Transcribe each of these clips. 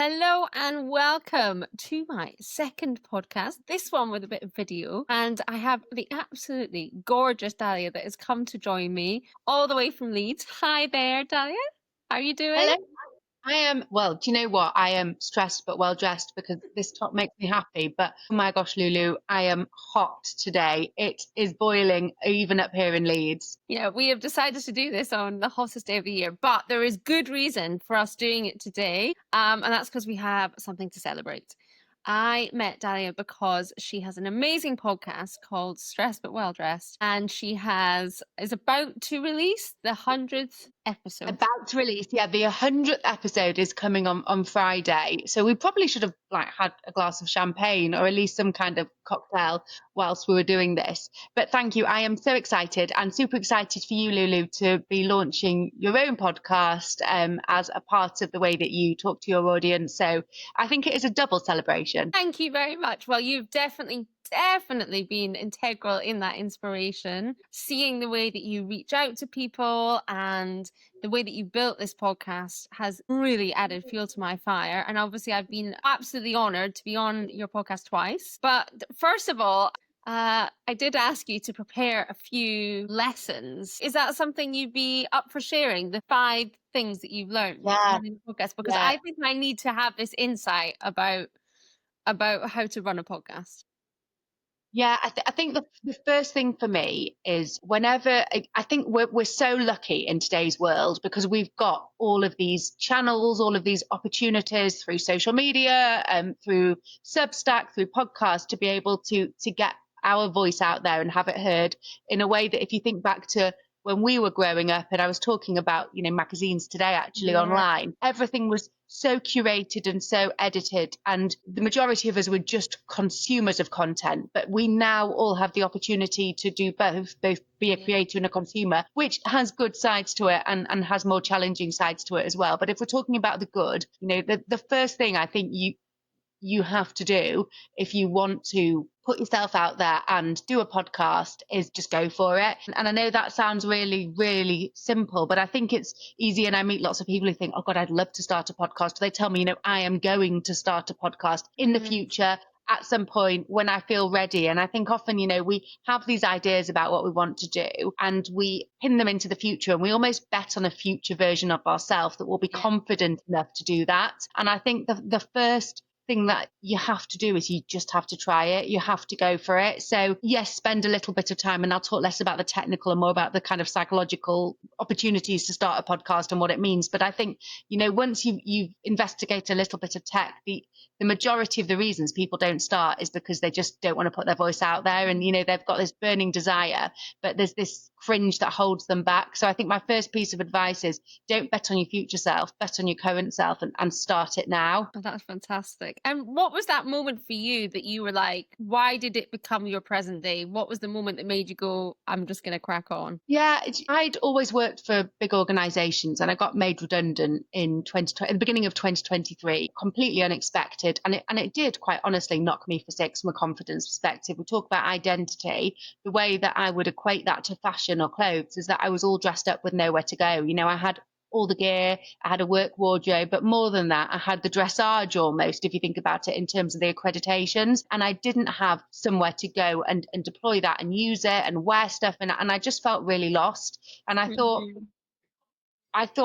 Hello and welcome to my second podcast, this one with a bit of video. And I have the absolutely gorgeous Dahlia that has come to join me all the way from Leeds. Hi there, Dahlia. How are you doing? Hello. I am, well, do you know what? I am stressed but well dressed because this top makes me happy. But oh my gosh, Loulou, I am hot today. It is boiling even up here in Leeds. Yeah, we have decided to do this on the hottest day of the year, but there is good reason for us doing it today. And that's because we have something to celebrate. I met Dahlia because she has an amazing podcast called Stressed But Well Dressed, and she is about to release the 100th episode. About to release, yeah, the 100th episode is coming on Friday. So we probably should have had a glass of champagne or at least some kind of cocktail whilst we were doing this. But thank you. I am so excited and super excited for you, Loulou, to be launching your own podcast as a part of the way that you talk to your audience. So I think it is a double celebration. Thank you very much. Well, you've definitely been integral in that inspiration, seeing the way that you reach out to people and the way that you built this podcast has really added fuel to my fire. And obviously I've been absolutely honored to be on your podcast twice. But first of all, I did ask you to prepare a few lessons. Is that something you'd be up for sharing? The 5 things that you've learned in the podcast? Because I think I need to have this insight about how to run a podcast. Yeah, I think the first thing for me is whenever I think we're so lucky in today's world because we've got all of these channels, all of these opportunities through social media, through Substack, through podcasts to be able to get our voice out there and have it heard in a way that if you think back to when we were growing up, and I was talking about, magazines today actually online, everything was so curated and so edited, and the majority of us were just consumers of content. But we now all have the opportunity to do both be a creator and a consumer, which has good sides to it and has more challenging sides to it as well. But if we're talking about the good, the first thing I think you have to do if you want to put yourself out there and do a podcast is just go for it. And I know that sounds really, really simple, but I think it's easy. And I meet lots of people who think, oh God, I'd love to start a podcast. They tell me, I am going to start a podcast in the future at some point when I feel ready. And I think often, we have these ideas about what we want to do and we pin them into the future and we almost bet on a future version of ourselves that will be confident enough to do that. And I think the first thing that you have to do is you just have to try it. You have to go for it. So yes, spend a little bit of time, and I'll talk less about the technical and more about the kind of psychological opportunities to start a podcast and what it means. But I think, once you've investigated a little bit of tech, the majority of the reasons people don't start is because they just don't want to put their voice out there. And, they've got this burning desire, but there's this cringe that holds them back. So I think my first piece of advice is don't bet on your future self, bet on your current self and start it now. Oh, that's fantastic. And what was that moment for you that you were like, why did it become your present day? What was the moment that made you go, I'm just going to crack on? Yeah, I'd always worked for big organisations and I got made redundant in the beginning of 2023, completely unexpected. And it did quite honestly knock me for 6 from a confidence perspective. We talk about identity. The way that I would equate that to fashion or clothes is that I was all dressed up with nowhere to go. I had all the gear, I had a work wardrobe, but more than that, I had the dressage almost, if you think about it in terms of the accreditations. And I didn't have somewhere to go and deploy that and use it and wear stuff. And I just felt really lost. And I thought,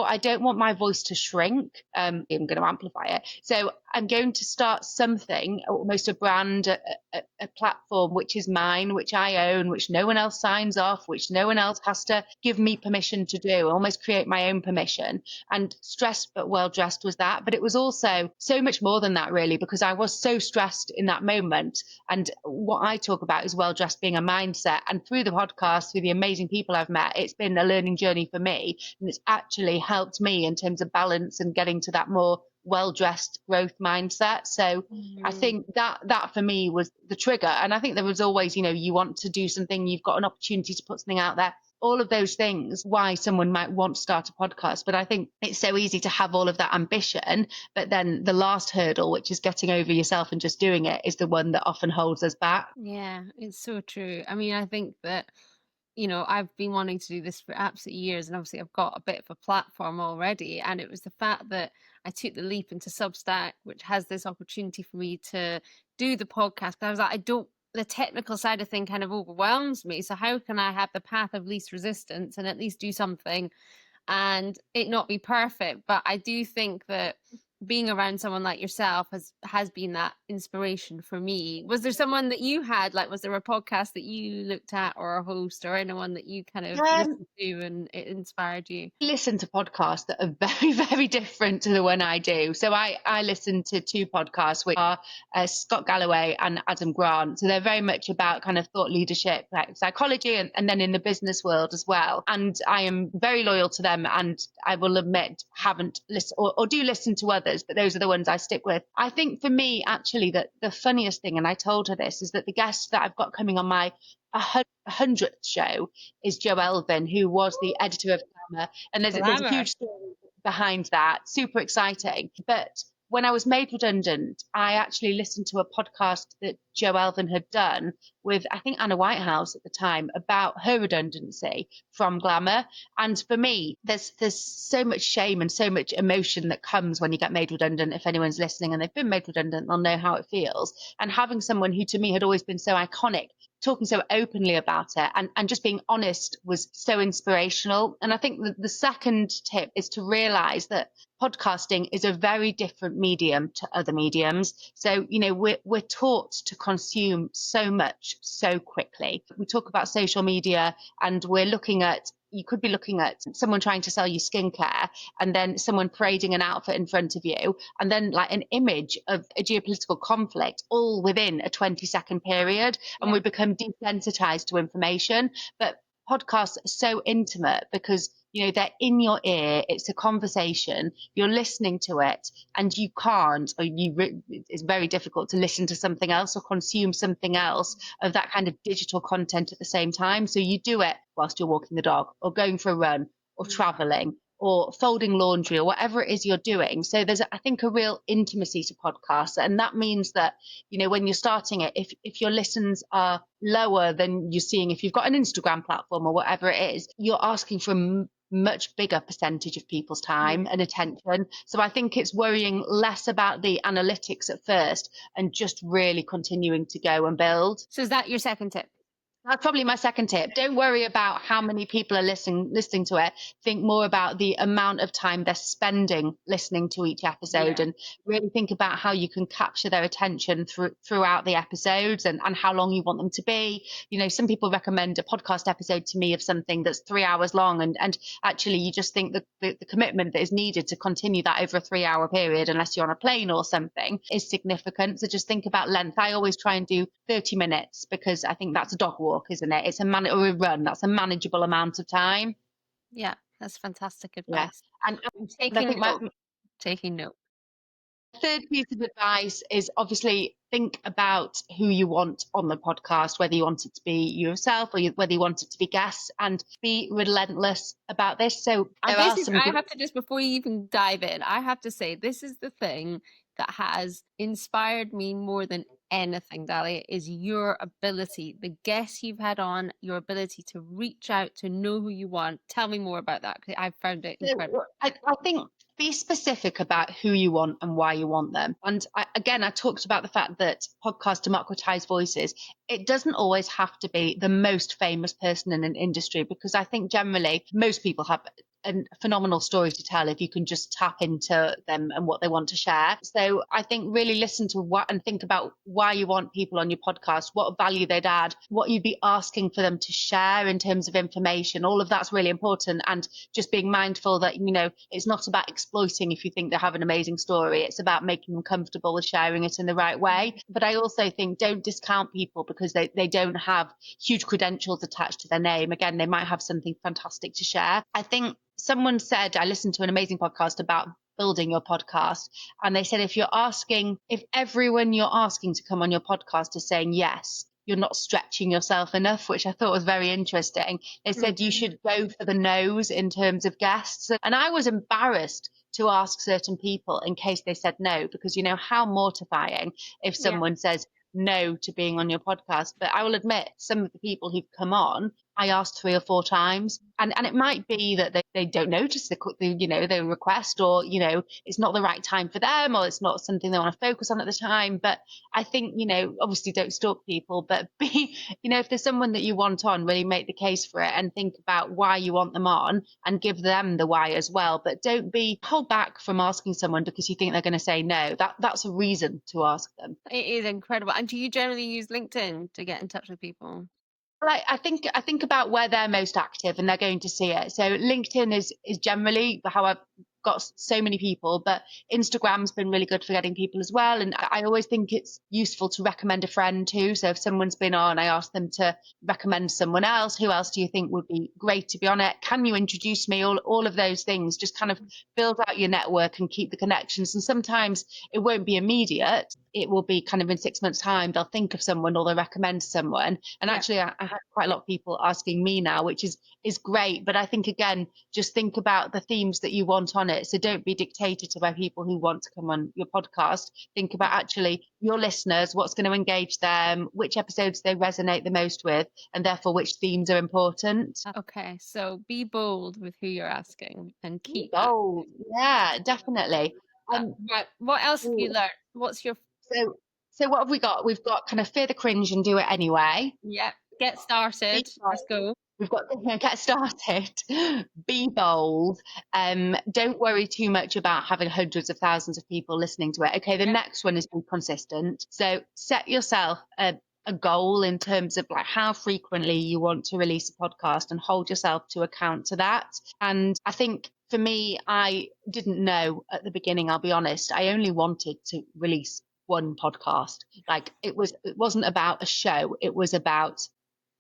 I don't want my voice to shrink. I'm going to amplify it. So I'm going to start something, almost a brand, a platform, which is mine, which I own, which no one else signs off, which no one else has to give me permission to do, almost create my own permission. And Stressed But Well Dressed was that. But it was also so much more than that, really, because I was so stressed in that moment. And what I talk about is well dressed being a mindset. And through the podcast, through the amazing people I've met, it's been a learning journey for me. And it's actually helped me in terms of balance and getting to that more well-dressed growth mindset. So I think that for me was the trigger. And I think there was always, you want to do something, you've got an opportunity to put something out there, all of those things, why someone might want to start a podcast. But I think it's so easy to have all of that ambition, but then the last hurdle, which is getting over yourself and just doing it, is the one that often holds us back. Yeah, it's so true. I mean, I think that I've been wanting to do this for absolute years, and obviously I've got a bit of a platform already. And it was the fact that I took the leap into Substack, which has this opportunity for me to do the podcast. But I was like, the technical side of thing kind of overwhelms me. So how can I have the path of least resistance and at least do something and it not be perfect? But I do think that being around someone like yourself has been that inspiration for me. Was there someone that you had, like, was there a podcast that you looked at or a host or anyone that you kind of listened to and it inspired you? I listen to podcasts that are very, very different to the one I do. So I listen to two podcasts, which are Scott Galloway and Adam Grant. So they're very much about kind of thought leadership, like psychology, and then in the business world as well. And I am very loyal to them, and I will admit, haven't listened or do listen to others, but those are the ones I stick with. I think for me, actually, that the funniest thing, and I told her this, is that the guest that I've got coming on my 100th show is Joe Elvin, who was the editor of Glamour. And there's a huge story behind that, super exciting. But when I was made redundant, I actually listened to a podcast that Joe Elvin had done with, I think, Anna Whitehouse at the time, about her redundancy from Glamour. And for me, there's so much shame and so much emotion that comes when you get made redundant. If anyone's listening and they've been made redundant, they'll know how it feels. And having someone who to me had always been so iconic talking so openly about it and just being honest was so inspirational. And I think the second tip is to realize that podcasting is a very different medium to other mediums. So, you know, we're taught to consume so much so quickly. We talk about social media and you could be looking at someone trying to sell you skincare and then someone parading an outfit in front of you and then like an image of a geopolitical conflict all within a 20-second period. And we become desensitized to information. But podcasts are so intimate because, you know, they're in your ear. It's a conversation. You're listening to it and you can't, it's very difficult to listen to something else or consume something else of that kind of digital content at the same time. So you do it whilst you're walking the dog or going for a run or traveling or folding laundry or whatever it is you're doing. So there's, I think, a real intimacy to podcasts. And that means that, you know, when you're starting it, if your listens are lower than you're seeing, if you've got an Instagram platform or whatever it is, you're asking for a much bigger percentage of people's time and attention. So I think it's worrying less about the analytics at first and just really continuing to go and build. So is that your second tip? That's probably my second tip. Don't worry about how many people are listening to it. Think more about the amount of time they're spending listening to each episode and really think about how you can capture their attention throughout the episodes and how long you want them to be. You know, some people recommend a podcast episode to me of something that's 3 hours long and actually you just think that the commitment that is needed to continue that over a 3-hour period, unless you're on a plane or something, is significant. So just think about length. I always try and do 30 minutes because I think that's a dog walk, isn't it? It's or a run. That's a manageable amount of time. Yeah, that's fantastic advice. And I'm taking note. Taking note. Third piece of advice is obviously think about who you want on the podcast, whether you want it to be yourself or whether you want it to be guests, and be relentless about this. So I have to just, before you even dive in, I have to say this is the thing that has inspired me more than anything, Dahlia, is your ability, the guests you've had on, your ability to reach out, to know who you want. Tell me more about that, because I've found it incredible. I think be specific about who you want and why you want them. And I talked about the fact that podcasts democratize voices. It doesn't always have to be the most famous person in an industry, because I think generally most people have a phenomenal story to tell if you can just tap into them and what they want to share. So I think really listen to what and think about why you want people on your podcast, what value they'd add, what you'd be asking for them to share in terms of information. All of that's really important. And just being mindful that, you know, it's not about exploiting if you think they have an amazing story. It's about making them comfortable with sharing it in the right way. But I also think don't discount people because they don't have huge credentials attached to their name. Again, they might have something fantastic to share. I think someone said, I listened to an amazing podcast about building your podcast, and they said if everyone you're asking to come on your podcast is saying yes, you're not stretching yourself enough, which I thought was very interesting. They said you should go for the no's in terms of guests. And I was embarrassed to ask certain people in case they said no, because you know how mortifying if someone says no to being on your podcast. But I will admit, some of the people who've come on I asked 3 or 4 times, and it might be that they don't notice the request, or it's not the right time for them, or it's not something they want to focus on at the time. But I think, obviously don't stalk people, but be, if there's someone that you want on, really make the case for it and think about why you want them on and give them the why as well. But don't be hold back from asking someone because you think they're going to say no. That's a reason to ask them. It is incredible. And do you generally use LinkedIn to get in touch with people? Like, I think about where they're most active and they're going to see it. So LinkedIn is generally how I've got so many people, but Instagram's been really good for getting people as well. And I always think it's useful to recommend a friend too. So if someone's been on, I ask them to recommend someone else. Who else do you think would be great to be on it? Can you introduce me? All of those things, just kind of build out your network and keep the connections. And sometimes it won't be immediate. It will be kind of in 6 months' time, they'll think of someone or they'll recommend someone. And actually, I have quite a lot of people asking me now, which is great. But I think, again, just think about the themes that you want on it. So don't be dictated to by people who want to come on your podcast. Think about actually your listeners, what's going to engage them, which episodes they resonate the most with, and therefore which themes are important. Okay, so be bold with who you're asking and keep bold. Yeah, definitely. Right. What else have you learned? What's your So what have we got? We've got kind of fear the cringe and do it anyway. get started? Let's go. We've got to get started. Be bold. Don't worry too much about having hundreds of thousands of people listening to it. Okay, the next one is be consistent. So set yourself a goal in terms of like how frequently you want to release a podcast and hold yourself to account to that. And I think for me, I didn't know at the beginning, I'll be honest. I only wanted to release one podcast. Like it wasn't about a show. It was about,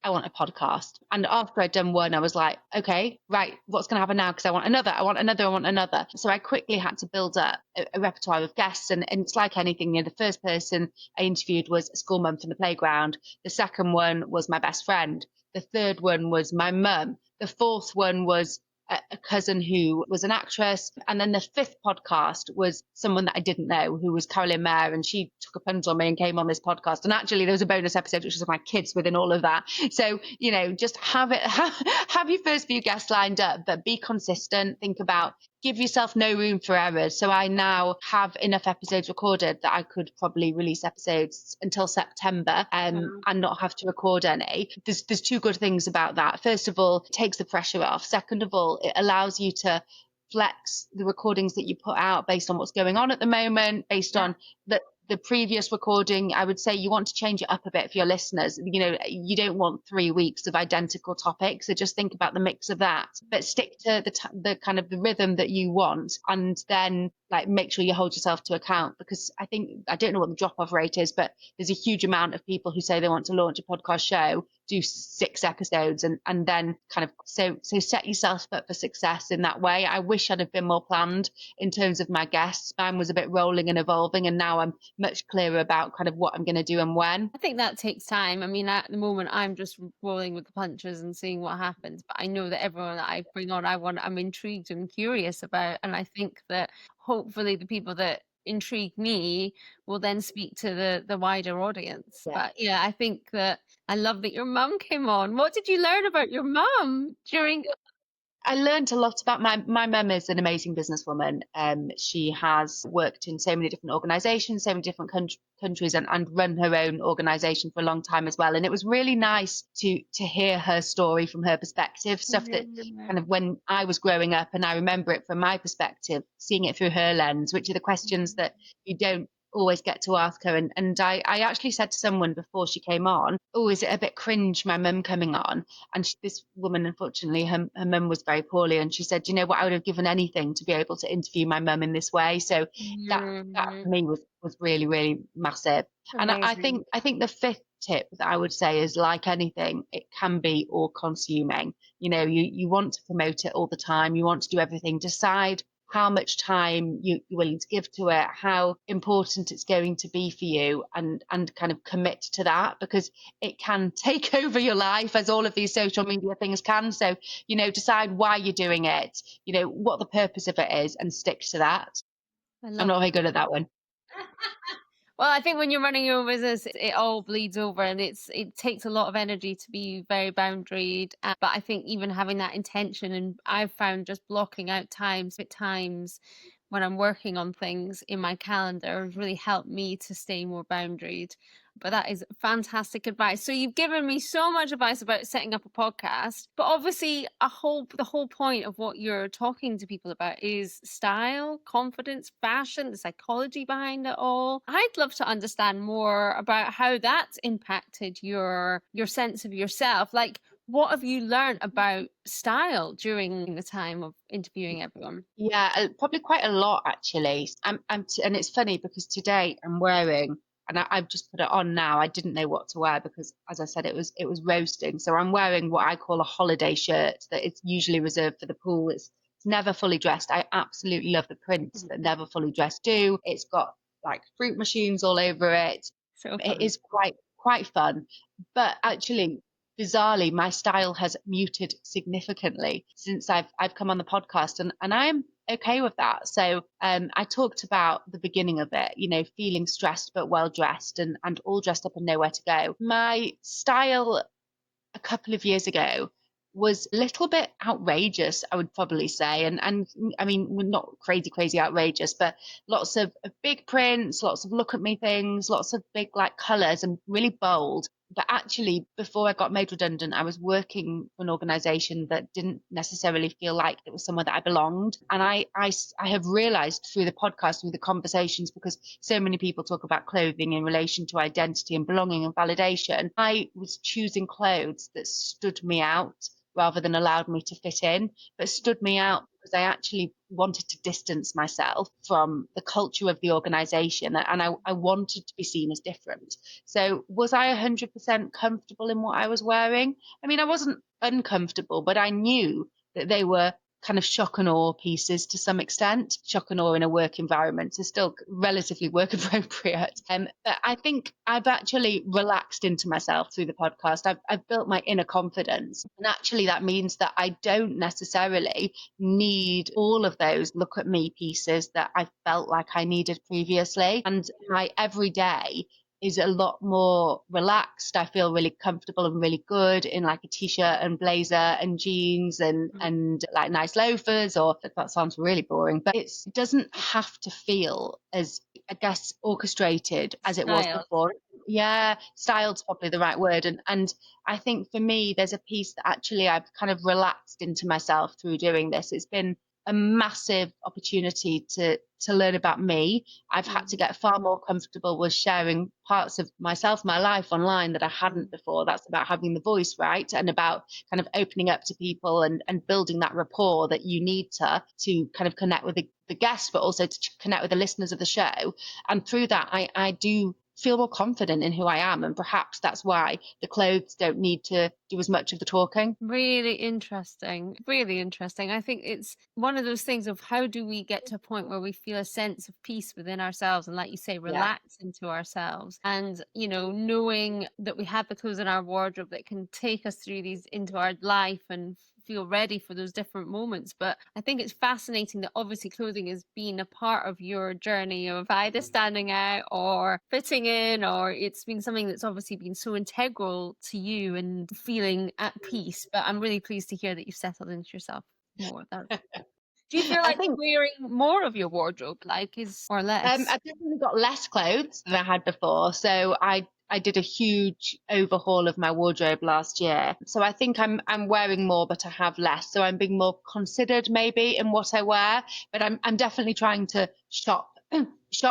I want a podcast. And after I'd done one, I was like, okay, right, what's going to happen now? Because I want another. So I quickly had to build up a repertoire of guests. And it's like anything, the first person I interviewed was a school mum from the playground. The second one was my best friend. The third one was my mum. The fourth one was a cousin who was an actress. And then the fifth podcast was someone that I didn't know, who was Carolyn Mayer, and she took a punt on me and came on this podcast. And actually there was a bonus episode, which was my kids within all of that. So, just have your first few guests lined up, but be consistent. Think about, give yourself no room for errors. So I now have enough episodes recorded that I could probably release episodes until September and not have to record any. There's two good things about that. First of all, it takes the pressure off. Second of all, it allows you to flex the recordings that you put out based on what's going on at the moment, based on the previous recording. I would say you want to change it up a bit for your listeners. You don't want 3 weeks of identical topics. So just think about the mix of that, but stick to the kind of the rhythm that you want, and then like make sure you hold yourself to account. Because I don't know what the drop-off rate is, but there's a huge amount of people who say they want to launch a podcast show, do 6 episodes, and then kind of so set yourself up for success in that way. I wish I'd have been more planned in terms of my guests. Mine was a bit rolling and evolving, and now I'm much clearer about kind of what I'm going to do and when. I think that takes time. I mean, at the moment, I'm just rolling with the punches and seeing what happens. But I know that everyone that I bring on, I'm intrigued and curious about. And I think that hopefully the people that intrigue me will then speak to the wider audience. But I think that I love that your mum came on. What did you learn about your mum during? I learned a lot about my mum is an amazing businesswoman. She has worked in so many different organisations, so many different countries, and run her own organisation for a long time as well. And it was really nice to hear her story from her perspective, stuff that kind of when I was growing up, and I remember it from my perspective, seeing it through her lens, which are the questions that you don't always get to ask her. And I actually said to someone before she came on, oh, is it a bit cringe, my mum coming on? And this woman, unfortunately, her mum was very poorly, and she said, you know what, I would have given anything to be able to interview my mum in this way. So that for me was really, really massive. Amazing. And I think the fifth tip that I would say is, like anything, it can be all consuming. You want to promote it all the time, you want to do everything. Decide how much time you're willing to give to it, how important it's going to be for you, and kind of commit to that, because it can take over your life, as all of these social media things can. So, decide why you're doing it, what the purpose of it is, and stick to that. I'm not very good at that one. Well, I think when you're running your own business, it all bleeds over, and it takes a lot of energy to be very boundaried. But I think even having that intention, and I've found just blocking out times at times when I'm working on things in my calendar has really helped me to stay more boundaried. But that is fantastic advice. So you've given me so much advice about setting up a podcast, but obviously the whole point of what you're talking to people about is style, confidence, fashion, the psychology behind it all. I'd love to understand more about how that's impacted your sense of yourself. Like, what have you learned about style during the time of interviewing everyone? Yeah, probably quite a lot actually. And it's funny because today I'm wearing, and I've just put it on now. I didn't know what to wear because, as I said, it was roasting. So I'm wearing what I call a holiday shirt that it's usually reserved for the pool. It's never fully dressed. I absolutely love the prints that never fully dressed do. It's got like fruit machines all over it. So It fun. is quite fun, but actually, bizarrely, my style has muted significantly since I've come on the podcast, and I'm okay with that. So I talked about the beginning of it, you know, feeling stressed but well dressed, and all dressed up and nowhere to go. My style a couple of years ago was a little bit outrageous, I would probably say. And I mean, we're not crazy outrageous, but lots of big prints, lots of look at me things, lots of big like colours and really bold. But actually, before I got made redundant, I was working for an organisation that didn't necessarily feel like it was somewhere that I belonged. And I have realised through the podcast, through the conversations, because so many people talk about clothing in relation to identity and belonging and validation, I was choosing clothes that stood me out rather than allowed me to fit in, but stood me out because I actually wanted to distance myself from the culture of the organisation, and I wanted to be seen as different. So was I 100% comfortable in what I was wearing? I mean, I wasn't uncomfortable, but I knew that they were kind of shock and awe pieces to some extent. Shock and awe in a work environment is still relatively work appropriate. But I think I've actually relaxed into myself through the podcast. I've built my inner confidence. And actually, that means that I don't necessarily need all of those look at me pieces that I felt like I needed previously. And my everyday is a lot more relaxed. I feel really comfortable and really good in like a t-shirt and blazer and jeans and like nice loafers, or that sounds really boring, but it doesn't have to feel as, I guess, orchestrated as it was Style. before. Yeah, styled's probably the right word. And I think for me, there's a piece that actually I've kind of relaxed into myself through doing this. It's been a massive opportunity to learn about me. I've had to get far more comfortable with sharing parts of myself, my life online that I hadn't before. That's about having the voice, right? And about kind of opening up to people and building that rapport that you need to kind of connect with the guests, but also to connect with the listeners of the show. And through that, I do feel more confident in who I am. And perhaps that's why the clothes don't need to do as much of the talking. Really interesting. Really interesting. I think it's one of those things of how do we get to a point where we feel a sense of peace within ourselves and, like you say, Yeah. relax into ourselves. And, you know, knowing that we have the clothes in our wardrobe that can take us through these into our life and feel ready for those different moments. But I think it's fascinating that obviously clothing has been a part of your journey of either standing out or fitting in, or it's been something that's obviously been so integral to you and feeling at peace. But I'm really pleased to hear that you've settled into yourself more. Do you feel I like think wearing more of your wardrobe, like, is or less? I've definitely got less clothes than I had before. So I did a huge overhaul of my wardrobe last year. So I think I'm wearing more, but I have less. So I'm being more considered maybe in what I wear. But I'm definitely trying to shop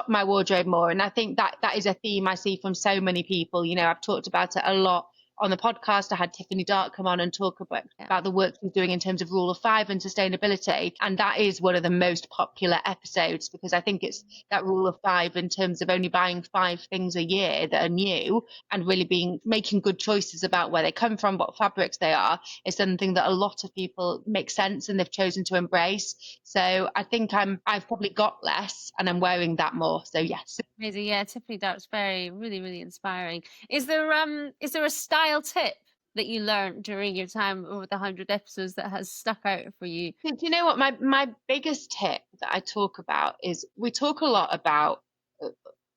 my wardrobe more. And I think that is a theme I see from so many people. You know, I've talked about it a lot on the podcast. I had Tiffany Dark come on and talk about the work she's doing in terms of rule of five and sustainability. And that is one of the most popular episodes because I think it's that rule of five in terms of only buying 5 things a year that are new and really making good choices about where they come from, what fabrics they are, is something that a lot of people make sense and they've chosen to embrace. So I think I've probably got less and I'm wearing that more. So yes. Amazing. Yeah, Tiffany Dark's really inspiring. Is there a style tip that you learned during your time over the 100 episodes that has stuck out for you? Do you know what my biggest tip that I talk about is we talk a lot about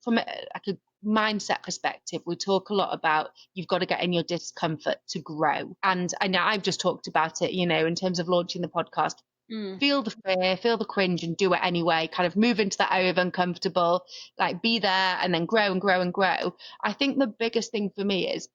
from like a mindset perspective, we talk a lot about you've got to get in your discomfort to grow. And I know I've just talked about it, in terms of launching the podcast. Feel the fear, feel the cringe, and do it anyway. Kind of move into that area of uncomfortable, like be there and then grow and grow and grow. I think the biggest thing for me is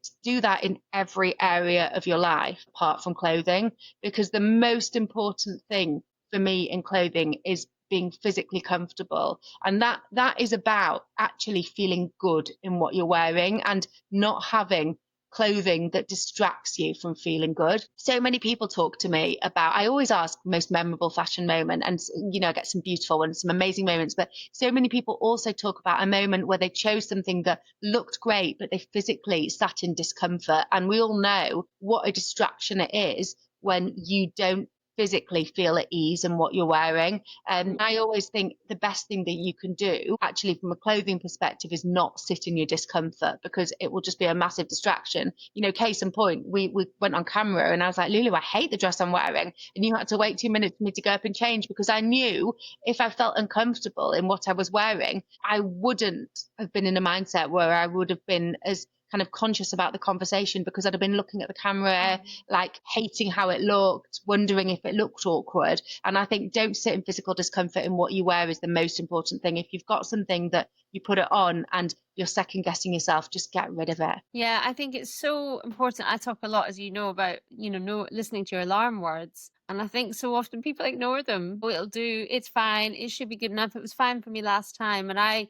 to do that in every area of your life apart from clothing, because the most important thing for me in clothing is being physically comfortable, and that is about actually feeling good in what you're wearing and not having clothing that distracts you from feeling good. So many people talk to me about, I always ask most memorable fashion moment, and I get some beautiful ones, some amazing moments, but so many people also talk about a moment where they chose something that looked great but they physically sat in discomfort. And we all know what a distraction it is when you don't physically feel at ease in what you're wearing. And I always think the best thing that you can do, actually, from a clothing perspective, is not sit in your discomfort, because it will just be a massive distraction. Case in point, we went on camera and I was like, Loulou, I hate the dress I'm wearing. And you had to wait 2 minutes for me to go up and change, because I knew if I felt uncomfortable in what I was wearing, I wouldn't have been in a mindset where I would have been as kind of conscious about the conversation, because I'd have been looking at the camera, like hating how it looked, wondering if it looked awkward. And I think don't sit in physical discomfort in what you wear is the most important thing. If you've got something that you put it on and you're second guessing yourself, just get rid of it. Yeah, I think it's so important. I talk a lot, as you know, about, listening to your alarm words. And I think so often people ignore them. Oh, it'll do, it's fine, it should be good enough. It was fine for me last time. And I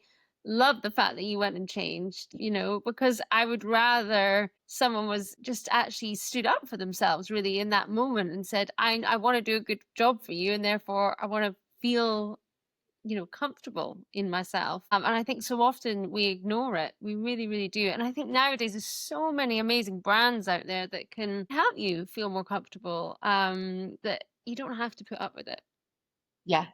love the fact that you went and changed, because I would rather someone was just actually stood up for themselves really in that moment and said, I want to do a good job for you, and therefore I want to feel comfortable in myself. And I think so often we ignore it. We really, really do. And I think nowadays there's so many amazing brands out there that can help you feel more comfortable, that you don't have to put up with it. Yeah,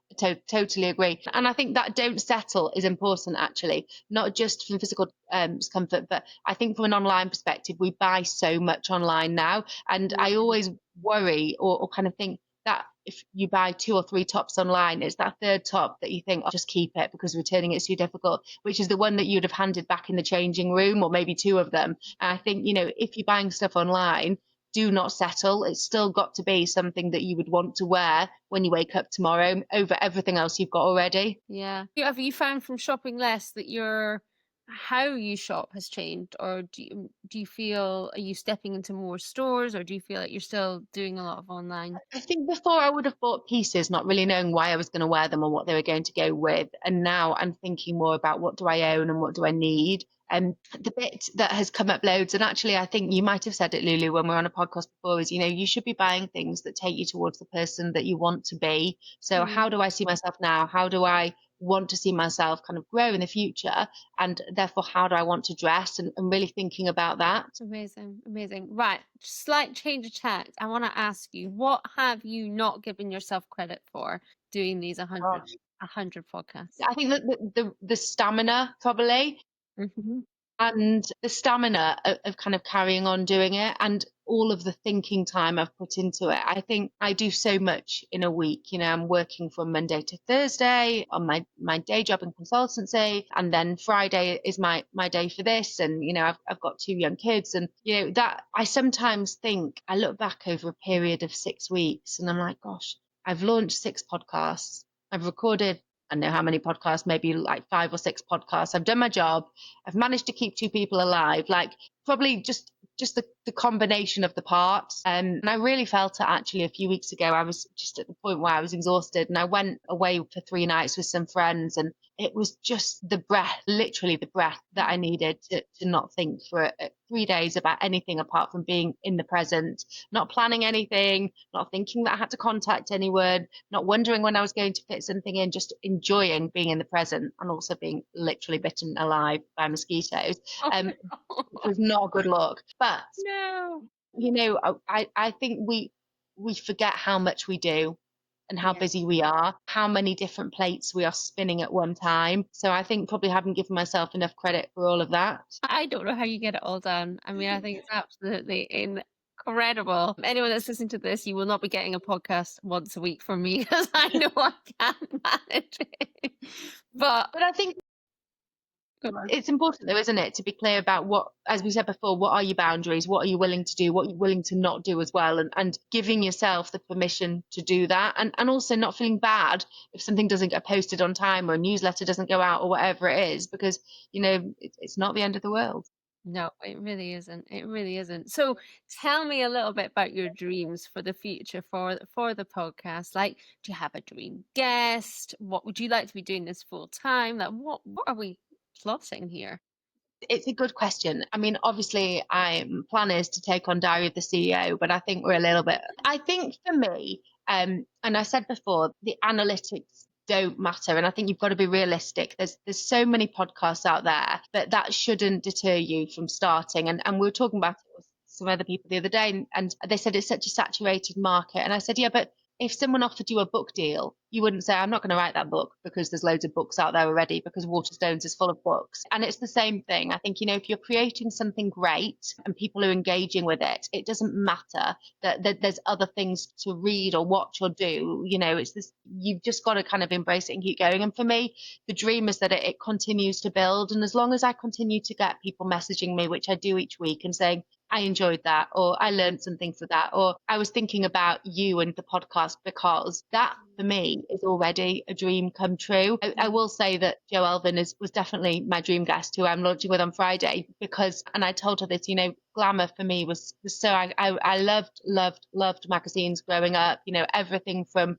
totally agree. And I think that don't settle is important, actually, not just from physical discomfort, but I think from an online perspective, we buy so much online now. And I always worry or kind of think that if you buy 2 or 3 tops online, it's that third top that you think, I'll just keep it because returning it's too difficult, which is the one that you'd have handed back in the changing room, or maybe 2 of them. And I think, if you're buying stuff online, do not settle. It's still got to be something that you would want to wear when you wake up tomorrow over everything else you've got already. Yeah. Have you found from shopping less that how you shop has changed, or do you feel, are you stepping into more stores, or do you feel like you're still doing a lot of online? I think before I would have bought pieces, not really knowing why I was going to wear them or what they were going to go with. And now I'm thinking more about what do I own and what do I need. And the bit that has come up loads, and actually I think you might have said it, Loulou, when we were on a podcast before, is, you should be buying things that take you towards the person that you want to be. So how do I see myself now? How do I want to see myself kind of grow in the future? And therefore, how do I want to dress? And really thinking about that. Amazing. Right. Slight change of tack. I want to ask you, what have you not given yourself credit for doing these 100 podcasts? I think that the stamina, probably. Mm-hmm. And the stamina of kind of carrying on doing it, and all of the thinking time I've put into it. I think I do so much in a week. I'm working from Monday to Thursday on my day job in consultancy, and then Friday is my day for this. And I've got 2 young kids, and that I sometimes think, I look back over a period of 6 weeks and I'm like, gosh, I've launched 6 podcasts, I've recorded, I don't know how many podcasts, maybe like 5 or 6 podcasts. I've done my job. I've managed to keep 2 people alive. Like, probably just the combination of the parts. And I really felt it actually a few weeks ago. I was just at the point where I was exhausted, and I went away for 3 nights with some friends, and it was just the breath, literally the breath that I needed to not think for 3 days about anything apart from being in the present, not planning anything, not thinking that I had to contact anyone, not wondering when I was going to fit something in, just enjoying being in the present, and also being literally bitten alive by mosquitoes. It was not a good look. But No. I think we forget how much we do and how busy we are, how many different plates we are spinning at one time. So I think probably haven't given myself enough credit for all of that. I don't know how you get it all done. I mean, I think it's absolutely incredible. Anyone that's listening to this, you will not be getting a podcast once a week from me, because I know I can't manage it. But I think It's important though, isn't it, to be clear about what, as we said before, what are your boundaries, what are you willing to do, what are you willing to not do as well, and giving yourself the permission to do that, and also not feeling bad if something doesn't get posted on time or a newsletter doesn't go out or whatever it is, because it's not the end of the world. No, it really isn't. It really isn't. So tell me a little bit about your dreams for the future for the podcast. Like, do you have a dream guest? What would you like to be doing this full time? Like, what are we plotting here? It's a good question. I mean, obviously, plan is to take on Diary of the CEO, but I think we're a little bit. I think for me, and I said before, the analytics don't matter, and I think you've got to be realistic. There's so many podcasts out there, but that shouldn't deter you from starting. And we were talking about it with some other people the other day, and they said it's such a saturated market, and I said, yeah, but if someone offered you a book deal, you wouldn't say, I'm not going to write that book because there's loads of books out there already, because Waterstones is full of books. And it's the same thing. I think, if you're creating something great and people are engaging with it, it doesn't matter that there's other things to read or watch or do. It's this, you've just got to kind of embrace it and keep going. And for me, the dream is that it continues to build. And as long as I continue to get people messaging me, which I do each week, and saying, I enjoyed that, or I learned something from that, or I was thinking about you and the podcast, because that for me is already a dream come true. I will say that Jo Elvin was definitely my dream guest, who I'm launching with on Friday, because, and I told her this, glamour for me was so, I loved magazines growing up, everything from,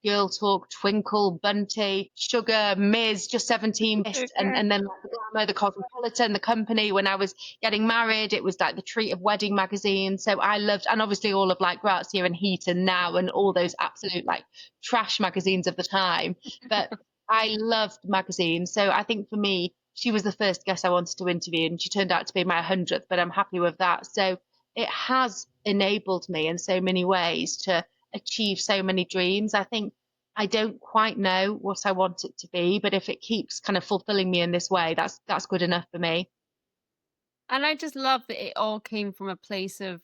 Girl Talk, Twinkle, Bunty, Sugar, Ms, Just 17, and then like the Glamour, the Cosmopolitan, the Company. When I was getting married, it was like the treat of wedding magazines. So I loved, and obviously all of like Grazia and Heat and Now and all those absolute like trash magazines of the time. But I loved magazines. So I think for me, she was the first guest I wanted to interview, and she turned out to be my 100th, but I'm happy with that. So it has enabled me in so many ways to achieve so many dreams. I think I don't quite know what I want it to be, but if it keeps kind of fulfilling me in this way, that's good enough for me. And I just love that it all came from a place of,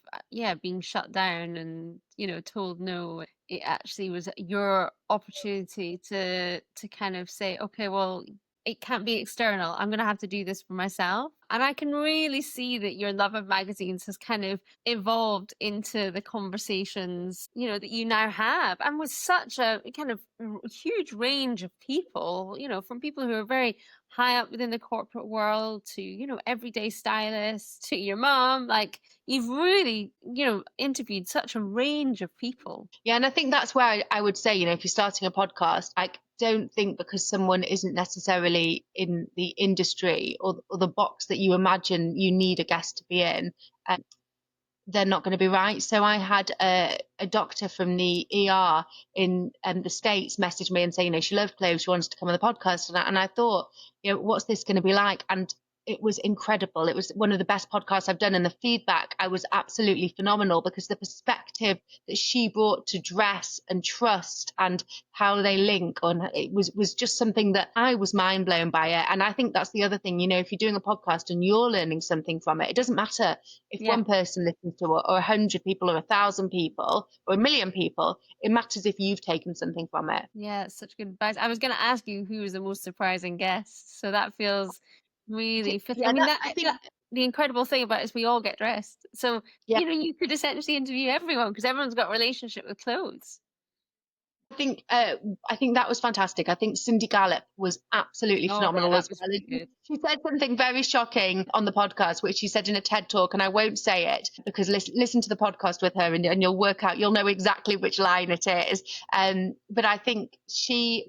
being shut down and, told no. It actually was your opportunity to kind of say, okay, well, it can't be external. I'm going to have to do this for myself. And I can really see that your love of magazines has kind of evolved into the conversations, that you now have. And with such a kind of huge range of people, from people who are very high up within the corporate world to, everyday stylists, to your mom, like you've really, interviewed such a range of people. Yeah. And I think that's where I would say, if you're starting a podcast, I don't think because someone isn't necessarily in the industry or the box that you imagine you need a guest to be in, they're not going to be right. So I had a doctor from the ER in the States message me and say, she loved clothes, she wanted to come on the podcast. And I thought, what's this going to be like? And it was incredible. It was one of the best podcasts I've done. And the feedback, I was absolutely phenomenal, because the perspective that she brought to dress and trust and how they link on it was just something that I was mind blown by it. And I think that's the other thing, if you're doing a podcast and you're learning something from it, it doesn't matter if one person listens to it or 100 people or 1,000 people or 1,000,000 people. It matters if you've taken something from it. Yeah, it's such good advice. I was going to ask you who was the most surprising guest. So that feels really fitting. Yeah, I mean, I think the incredible thing about it is we all get dressed. So, yeah. You could essentially interview everyone because everyone's got a relationship with clothes. I think that was fantastic. I think Cindy Gallop was absolutely phenomenal as well. She said something very shocking on the podcast, which she said in a TED talk, and I won't say it because listen to the podcast with her and you'll work out, you'll know exactly which line it is. But I think she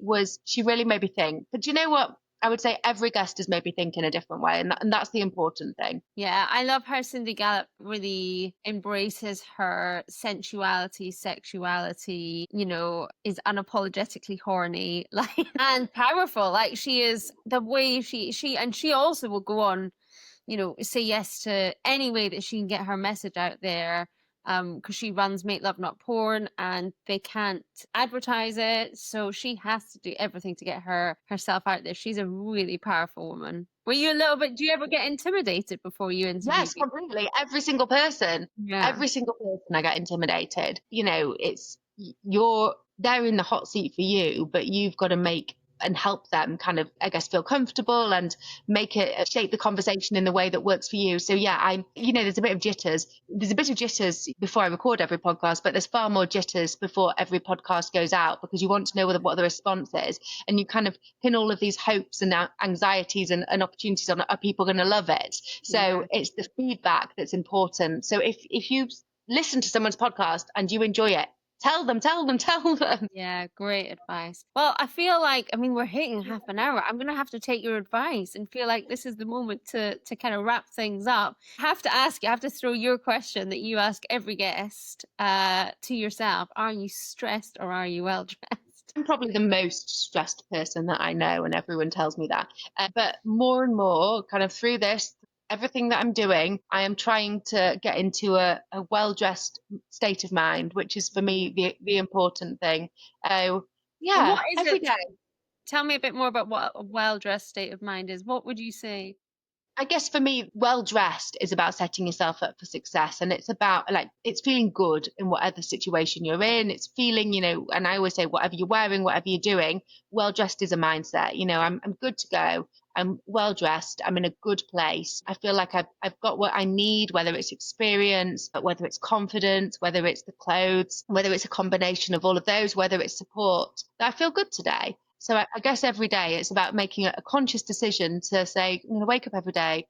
really made me think. But do you know what? I would say every guest has made me think in a different way, and that's the important thing. Yeah, I love how Cindy Gallop really embraces her sensuality, sexuality, is unapologetically horny, like, and powerful. Like she is, the way she also will go on, say yes to any way that she can get her message out there. Because she runs Make Love Not Porn and they can't advertise it, so she has to do everything to get herself out there. She's a really powerful woman. Were you do you ever get intimidated before you interview? Yes, completely. Every single person I get intimidated. They're in the hot seat for you, but you've got to make and help them kind of, I guess, feel comfortable and make it shape the conversation in the way that works for you. So yeah, there's a bit of jitters. There's a bit of jitters before I record every podcast, but there's far more jitters before every podcast goes out, because you want to know what the response is, and you kind of pin all of these hopes and anxieties and opportunities on, are people going to love it? So it's the feedback that's important. So if you listen to someone's podcast and you enjoy it, tell them. Yeah, great advice. Well, I feel like, I mean, we're hitting half an hour. I'm going to have to take your advice and feel like this is the moment to kind of wrap things up. I have to ask you, I have to throw your question that you ask every guest to yourself. Are you stressed or are you well dressed? I'm probably the most stressed person that I know, and everyone tells me that. But more and more, kind of through this, everything that I'm doing, I am trying to get into a well-dressed state of mind, which is for me the important thing. And Yeah, what is every it? day. Tell me a bit more about what a well-dressed state of mind is. What would you say? I guess for me, well dressed is about setting yourself up for success. And it's about it's feeling good in whatever situation you're in. It's feeling, and I always say, whatever you're wearing, whatever you're doing, well dressed is a mindset. I'm good to go. I'm well dressed. I'm in a good place. I feel like I've got what I need, whether it's experience, whether it's confidence, whether it's the clothes, whether it's a combination of all of those, whether it's support. I feel good today. So I guess every day it's about making a conscious decision to say, I'm going to wake up every day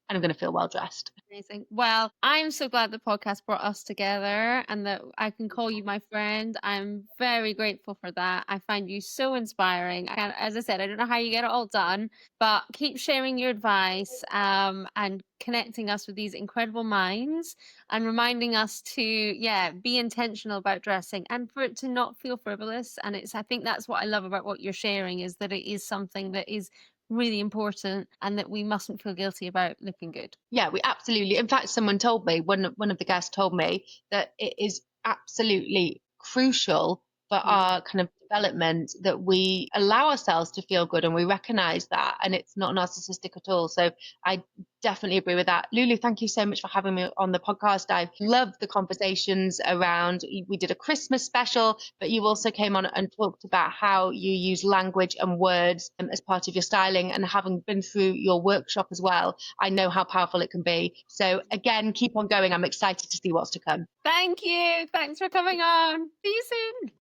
and I'm going to feel well dressed. Amazing. Well, I'm so glad the podcast brought us together and that I can call you my friend. I'm very grateful for that. I find you so inspiring. And as I said, I don't know how you get it all done, but keep sharing your advice and connecting us with these incredible minds and reminding us to, be intentional about dressing and for it to not feel frivolous. And I think that's what I love about what you're sharing, is that it is something that is really important and that we mustn't feel guilty about looking good. Yeah, we absolutely. In fact, someone told me, one of the guests told me, that it is absolutely crucial for our kind of development that we allow ourselves to feel good and we recognize that, and it's not narcissistic at all. So I definitely agree with that. Loulou, thank you so much for having me on the podcast. I love the conversations around, we did a Christmas special, but you also came on and talked about how you use language and words as part of your styling, and having been through your workshop as well, I know how powerful it can be. So again, keep on going. I'm excited to see what's to come. Thank you. Thanks for coming on. See you soon.